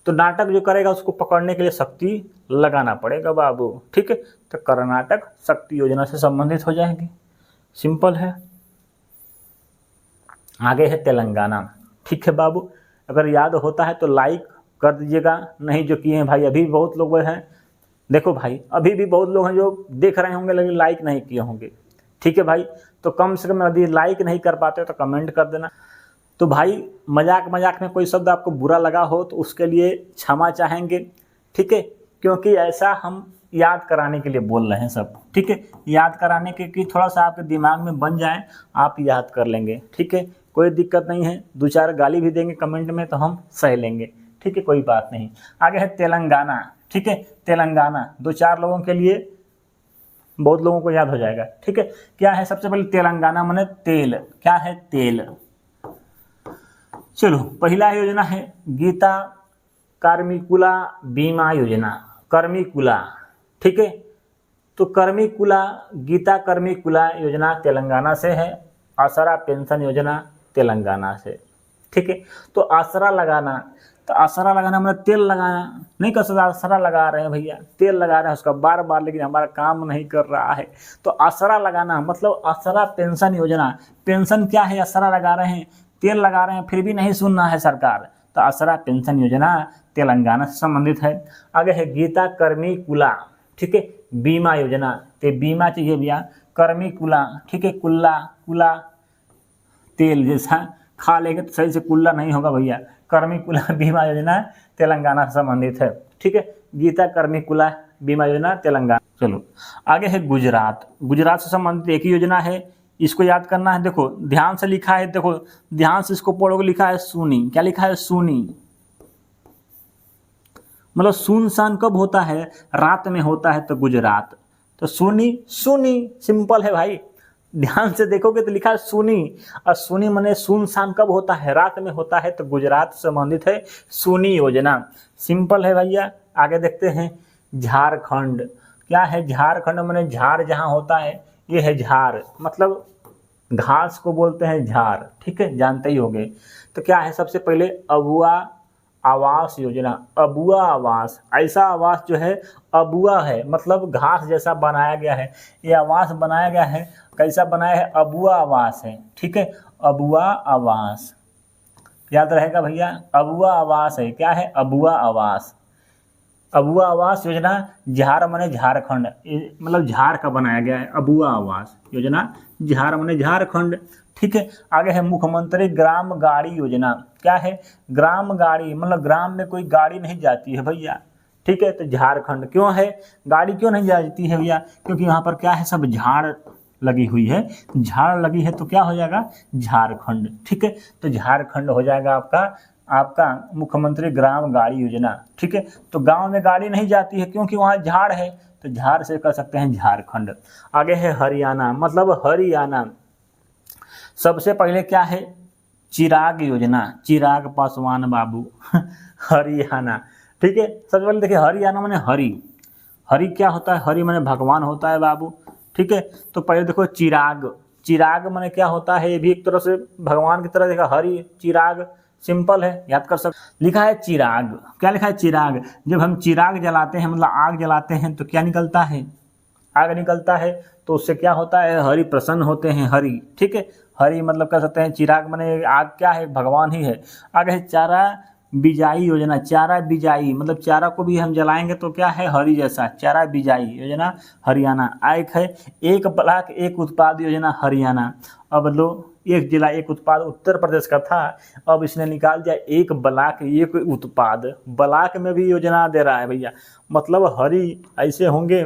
तो नाटक जो करेगा उसको पकड़ने के लिए शक्ति लगाना पड़ेगा बाबू, ठीक है। तो कर्नाटक शक्ति योजना से संबंधित हो जाएगी, सिंपल है। आगे है तेलंगाना, ठीक है बाबू। अगर याद होता है तो लाइक कर दीजिएगा, नहीं जो किए हैं भाई, अभी बहुत लोग हैं, देखो भाई अभी भी बहुत लोग हैं जो देख रहे होंगे लेकिन लाइक नहीं किए होंगे, ठीक है भाई। तो कम से कम यदि लाइक नहीं कर पाते तो कमेंट कर देना। तो भाई मजाक में कोई शब्द आपको बुरा लगा हो तो उसके लिए क्षमा चाहेंगे, ठीक है, क्योंकि ऐसा हम याद कराने के लिए बोल रहे हैं सब, ठीक है। याद कराने के कि थोड़ा सा आपके दिमाग में बन जाए, आप याद कर लेंगे, ठीक है, कोई दिक्कत नहीं है। 2-4 गाली भी देंगे कमेंट में तो हम सह लेंगे, ठीक है, कोई बात नहीं। आगे है तेलंगाना, ठीक है। तेलंगाना 2-4 लोगों के लिए, बहुत लोगों को याद हो जाएगा, ठीक है। क्या है, सबसे पहले तेलंगाना माने तेल, क्या है, तेल। चलो पहला योजना है गीता कार्मिकुला बीमा योजना, कर्मिकुला, ठीक है। तो कर्मिकुला, गीता कर्मिकुला योजना तेलंगाना से है। आसरा पेंशन योजना तेलंगाना से, ठीक है। तो आसरा लगाना, तो आसरा लगाना मतलब तेल लगाना, नहीं कर सकता, आसरा लगा रहे हैं भैया, तेल लगा रहे हैं उसका बार बार, लेकिन हमारा काम नहीं कर रहा है। तो आसरा लगाना मतलब आसरा पेंशन योजना, पेंशन क्या है, आसरा लगा रहे हैं, तेल लगा रहे हैं, फिर भी नहीं सुनना है सरकार, तो आसरा पेंशन योजना तेलंगाना से संबंधित है। आगे है गीता कर्मिकुला, ठीक है, बीमा योजना, तो बीमा चाहिए भैया, कर्मिकुला, ठीक है, कुल्ला, कुला तेल जैसा खा लेंगे तो सही से कुल्ला नहीं होगा भैया। कर्मिकुला बीमा योजना तेलंगाना से संबंधित है, ठीक है। गीता कर्मिकुला बीमा योजना तेलंगाना। चलो आगे है गुजरात, गुजरात से संबंधित एक ही योजना है, इसको याद करना है। देखो ध्यान से लिखा है, देखो ध्यान से इसको पढ़ोगे, लिखा है सूनी, क्या लिखा है, सूनी, मतलब सुनसान कब होता है, रात में होता है, तो गुजरात। तो सूनी, सूनी सिंपल है भाई, ध्यान से देखोगे तो लिखा है सूनी, और सूनी माने सुनसान कब होता है, रात में होता है, तो गुजरात से संबंधित है सूनी योजना, सिंपल है भैया। आगे देखते हैं झारखंड, क्या है, झारखंड माने झार जहाँ होता है, ये है झार, मतलब घास को बोलते हैं झार, ठीक है, जानते ही होंगे। तो क्या है, सबसे पहले अबुआ आवास योजना, अबुआ आवास, ऐसा आवास जो है अबुआ है, मतलब घास जैसा बनाया गया है, ये आवास बनाया गया है, कैसा बनाया है, अबुआ आवास है, ठीक है, अबुआ आवास, याद रहेगा भैया, अबुआ आवास है, क्या है, अबुआ आवास। अबुआ आवास योजना झार माने झारखंड, मतलब झार का बनाया गया है, अबुआ आवास योजना झार माने झारखंड, ठीक है। आगे है मुख्यमंत्री ग्राम गाड़ी योजना, क्या है, ग्राम गाड़ी मतलब ग्राम में कोई गाड़ी नहीं जाती है भैया, ठीक है। तो झारखंड क्यों है, गाड़ी क्यों नहीं जाती है भैया, क्योंकि यहाँ पर क्या है, सब झाड़ लगी हुई है, झाड़ लगी है तो क्या हो जाएगा, झारखंड। ठीक है, तो झारखंड हो जाएगा आपका मुख्यमंत्री ग्राम गाड़ी योजना। ठीक है, तो गांव में गाड़ी नहीं जाती है क्योंकि वहाँ झाड़ है, तो झाड़ से कर सकते हैं झारखंड। आगे है हरियाणा, मतलब हरियाणा। सबसे पहले क्या है, चिराग योजना, चिराग पासवान बाबू हरियाणा। ठीक है, सबसे पहले देखिए हरियाणा माने हरि, हरि क्या होता है, हरि माने भगवान होता है बाबू। ठीक है, तो पहले देखो चिराग, चिराग माने क्या होता है, ये भी एक तरह से भगवान की तरह देखा, हरि चिराग, सिंपल है, याद कर सकते। लिखा है चिराग, क्या लिखा है, चिराग। जब हम चिराग जलाते हैं, मतलब आग जलाते हैं, तो क्या निकलता है, आग निकलता है, तो उससे क्या होता है, हरि प्रसन्न होते हैं, हरि। ठीक है, हरि मतलब कह सकते हैं चिराग माने आग क्या है, भगवान ही है। आगे है चारा बिजाई योजना, चारा बिजाई मतलब चारा को भी हम जलाएंगे तो क्या है, हरि जैसा, चारा बिजाई योजना हरियाणा। एक है एक ब्लॉक एक उत्पाद योजना हरियाणा। अब लो, एक जिला एक उत्पाद उत्तर प्रदेश का था, अब इसने निकाल दिया एक ब्लॉक एक उत्पाद, ब्लॉक में भी योजना दे रहा है भैया, मतलब हरि ऐसे होंगे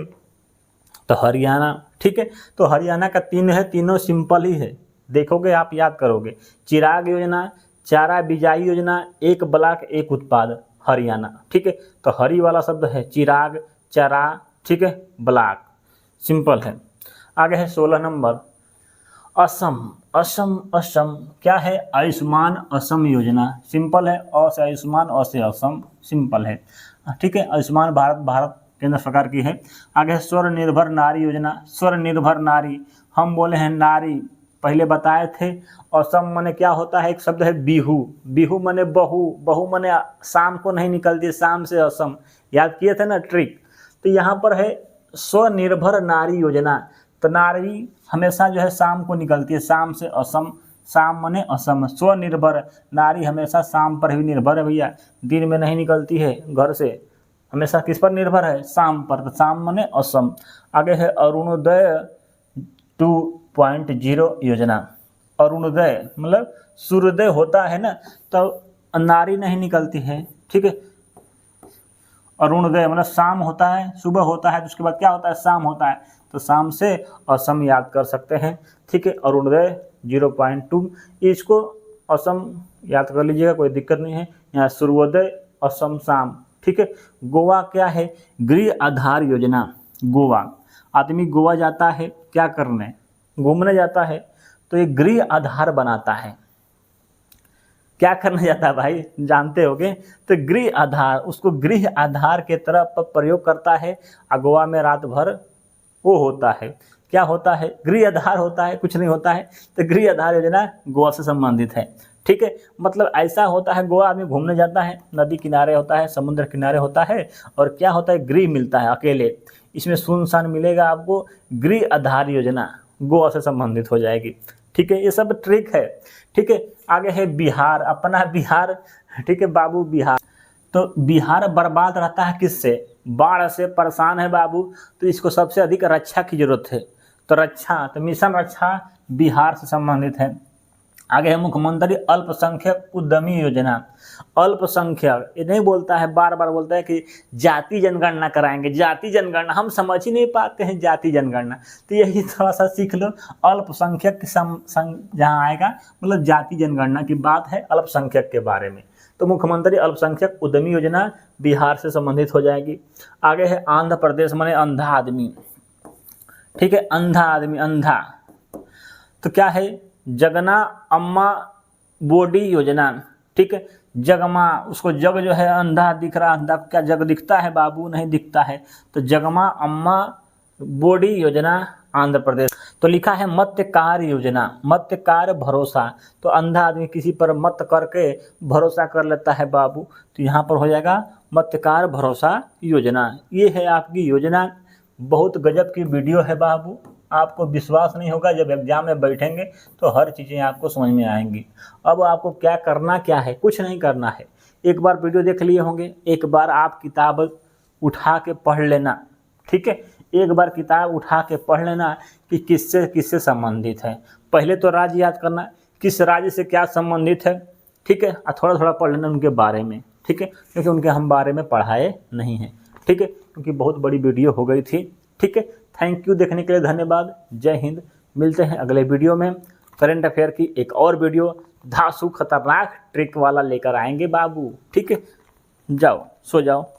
तो हरियाणा। ठीक है, तो हरियाणा का 3 है, तीनों सिंपल ही है, देखोगे आप याद करोगे। चिराग योजना, चारा बिजाई योजना, एक ब्लॉक एक उत्पाद हरियाणा। ठीक है, तो हरि वाला शब्द है चिराग, चारा, ठीक है, ब्लॉक, सिंपल है। आगे है 16 नंबर असम, असम, असम क्या है, आयुष्मान असम योजना, सिंपल है, अ से आयुष्मान, अ से असम, सिंपल है। ठीक है, आयुष्मान भारत, भारत केंद्र सरकार की है। आगे है स्वनिर्भर नारी योजना, स्वनिर्भर नारी, हम बोले हैं नारी, पहले बताए थे। असम माने क्या होता है, एक शब्द है बिहू, बिहू माने बहू, बहू माने शाम को नहीं निकलती, शाम से असम, याद किए थे ना ट्रिक। तो यहाँ पर है स्वनिर्भर नारी योजना, तो नारी हमेशा जो है शाम को निकलती है, शाम से असम, शाम माने असम, स्वनिर्भर नारी हमेशा शाम पर ही निर्भर है भैया, दिन में नहीं निकलती है घर से, हमेशा किस पर निर्भर है, शाम पर, तो शाम माने असम। आगे है अरुणोदय 2.0 योजना, अरुणोदय मतलब सूर्योदय होता है ना, तो नारी नहीं निकलती है। ठीक है, अरुणोदय मतलब शाम होता है, सुबह होता है, तो उसके बाद क्या होता है, शाम होता है, तो शाम से असम याद कर सकते हैं। ठीक है, अरुणोदय 0.2, इसको असम याद कर लीजिएगा, कोई दिक्कत नहीं है। यहाँ सूर्योदय, असम, शाम। ठीक है, गोवा क्या है, गृह आधार योजना, गोवा, आदमी गोवा जाता है क्या करने, घूमने जाता है, तो ये गृह आधार बनाता है, क्या करने जाता है भाई, जानते होगे, तो गृह आधार, उसको गृह आधार के तरफ प्रयोग करता है। गोवा में रात भर वो होता है, क्या होता है, गृह आधार होता है, कुछ नहीं होता है, तो गृह आधार योजना गोवा से संबंधित है। ठीक है, मतलब ऐसा होता है, गोवा आदमी घूमने जाता है, नदी किनारे होता है, समुद्र किनारे होता है, और क्या होता है, गृह मिलता है अकेले, इसमें सुनसान मिलेगा आपको, गृह आधार योजना गोवा से संबंधित हो जाएगी। ठीक है, ये सब ट्रिक है। ठीक है, आगे है बिहार, अपना बिहार। ठीक है बाबू, बिहार, तो बिहार बर्बाद रहता है किससे, बाढ़ से परेशान है बाबू, तो इसको सबसे अधिक रक्षा की जरूरत है, तो रक्षा, तो मिशन रक्षा बिहार से संबंधित है। आगे है मुख्यमंत्री अल्पसंख्यक उद्यमी योजना, अल्पसंख्यक, ये नहीं बोलता है, बार बार बोलता है कि जाति जनगणना कराएंगे, जाति जनगणना, हम समझ ही नहीं पाते हैं जाति जनगणना, तो यही थोड़ा सा सीख लो, अल्पसंख्यक जहाँ आएगा मतलब जाति जनगणना की बात है, अल्पसंख्यक के बारे में, तो मुख्यमंत्री अल्पसंख्यक उद्यमी योजना बिहार से संबंधित हो जाएगी। आगे है आंध्र प्रदेश माने अंधा आदमी। ठीक है, अंधा आदमी, अंधा, तो क्या है, जगना अम्मा बॉडी योजना। ठीक है, जगमा, उसको जग जो है अंधा दिख रहा, अंधा क्या जग दिखता है बाबू, नहीं दिखता है, तो जगमा अम्मा बॉडी योजना आंध्र प्रदेश। तो लिखा है मत्स्यकार योजना, मत्स्यकार भरोसा, तो अंधा आदमी किसी पर मत करके भरोसा कर लेता है बाबू, तो यहाँ पर हो जाएगा मत्स्यकार भरोसा योजना। ये है आपकी योजना, बहुत गजब की वीडियो है बाबू, आपको विश्वास नहीं होगा, जब एग्जाम में बैठेंगे तो हर चीज़ें आपको समझ में आएंगी। अब आपको क्या करना, क्या है, कुछ नहीं करना है, एक बार वीडियो देख लिए होंगे, एक बार आप किताब उठा के पढ़ लेना। ठीक है, एक बार किताब उठा के पढ़ लेना कि किससे किससे संबंधित है, पहले तो राज्य याद करना, किस राज्य से क्या संबंधित है। ठीक है, थोड़ा थोड़ा पढ़ लेना उनके बारे में। ठीक है, क्योंकि उनके हम बारे में पढ़ाए नहीं हैं। ठीक है, क्योंकि बहुत बड़ी वीडियो हो गई थी। ठीक है, थैंक यू, देखने के लिए धन्यवाद। जय हिंद। मिलते हैं अगले वीडियो में। करंट अफेयर की एक और वीडियो धांसू खतरनाक ट्रिक वाला लेकर आएंगे बाबू। ठीक है, जाओ सो जाओ।